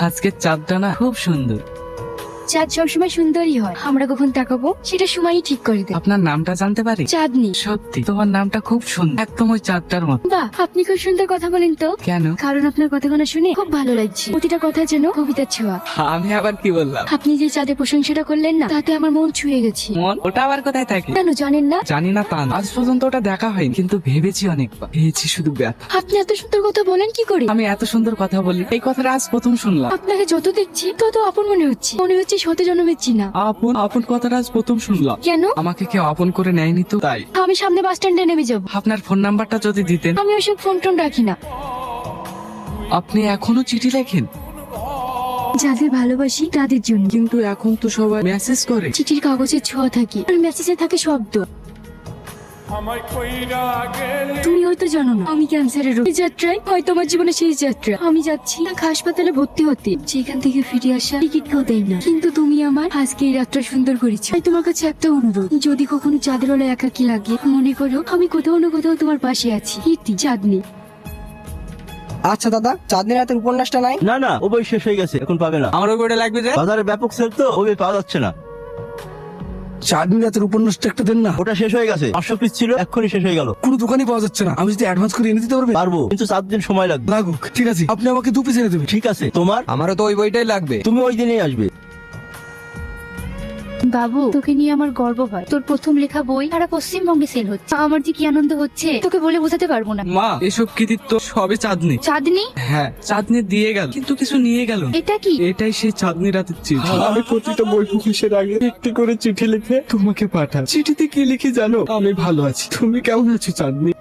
আজকের চাঁদটা না খুব সুন্দর। চাঁদ সবসময় সুন্দরই হয়, আমরা কখন তাকাবো সেটা সময়ই ঠিক করে দেয়। আপনার নামটা জানতে পারি? চাঁদনি। সত্যি তোমার নামটা খুব সুন্দর, একদম ওই চাঁদটার মতো। বাহ, আপনি খুব সুন্দর কথা বলেন তো। কেন? কারণ আপনার কথাগুলো শুনে খুব ভালো লাগছে, প্রতিটা কথা যেন কবিতার ছোঁয়া। আমি আবার কি বললাম? আপনি যে চাঁদের প্রশংসাটা করলেন না, তাতে আমার মন ছুঁয়ে গেছে। মন? ওটা আবার কোথায় থাকে? কেন জানেন না? জানি না তা না। আজ পর্যন্ত ওটা দেখা হয়নি, কিন্তু ভেবেছি অনেকবার, পেয়েছি শুধু ব্যথা। আপনি এত সুন্দর কথা বলেন কি করে? আমি এত সুন্দর কথা বলি, এই কথাটা আজ প্রথম শুনলাম। আপনাকে যত দেখছি তত আপন মনে হচ্ছে, মনে হচ্ছে শত জন্মের চিনা। আপন আপন কথাটা আজ প্রথম শুনলাম। কেন? আমাকে কেউ আপন করে নেয়নি তো, তাই। আমি সামনে বাস স্ট্যান্ডে নেমে যাব। আপনার ফোন নাম্বারটা যদি দিতেন। আমি ওসব ফোন টোন রাখি না। আপনি এখনো চিঠি লেখেন? যাদের ভালোবাসি তাদের জন্য। কিন্তু এখন তো সবাই মেসেজ করে। চিঠির কাগজের ছোঁয়া থাকে আর মেসেজে থাকে শব্দ। তুমি হয়তো জানো না, আমি ক্যান্সারের রোগী। এই যাত্রায় হয়তো আমার জীবনে শেষ যাত্রা। আমি যাচ্ছি এক হাসপাতালে ভর্তি হতে, যেখান থেকে ফিরে আসা টিকিট কেউ দেয় না। কিন্তু তুমি আমার আজকে এই রাতটা সুন্দর করেছো। তাই তোমার কাছে একটা অনুরোধ, যদি কখনো চাঁদের বেলা একাকী লাগে, মনে করো আমি কোথাও না কোথাও তোমার পাশে আছি। কীর্তি, চাঁদনি। আচ্ছা দাদা, চাঁদনি রাতের উপন্যাসটা নাই? না না, ও বই শেষ হয়ে গেছে, এখন পাবে না। আমার ওই বইটা লাগবে যে। বাজারে ব্যাপক সেল তো, ও বই পাওয়া যাচ্ছে না। চাঁদনি রাতের উপন্যাসটা একটা দেন না। ওটা শেষ হয়ে গেছে, 500 পিস ছিল, এক্ষুনি শেষ হয়ে গেল। কোনো দোকানই পাওয়া যাচ্ছে না। আমি যদি অ্যাডভান্স করে এনে দিতে পারবে? পারবো, কিন্তু 7 দিন সময় লাগবে। লাগুক, ঠিক আছে, আপনি আমাকে 2 পিস এনে দেবেন। ঠিক আছে, তোমার? আমারও তো ওই বইটাই লাগবে। তুমি ওই দিনেই আসবে। বাবু, তোকে নিয়ে আমার গর্ব হয়। তোর প্রথম লেখা বই সারা পশ্চিমবঙ্গে সেল হচ্ছে। আমার যে কি আনন্দ হচ্ছে তোকে বলে বোঝাতে পারবো না। মা, এসব কৃতিত্ব সবে চাঁদনি। চাঁদনি? হ্যাঁ, চাঁদনি দিয়ে গেল, কিন্তু কিছু নিয়ে গেল না। এটা কি? এটাই সেই চাঁদনি রাতের চিঠি। আমি প্রতিটা বই পুলিশের আগে একটি করে চিঠি লিখে তোমাকে পাঠাই। চিঠিতে কি লিখি জানো? আমি ভালো আছি, তুমি কেমন আছো চাঁদনি?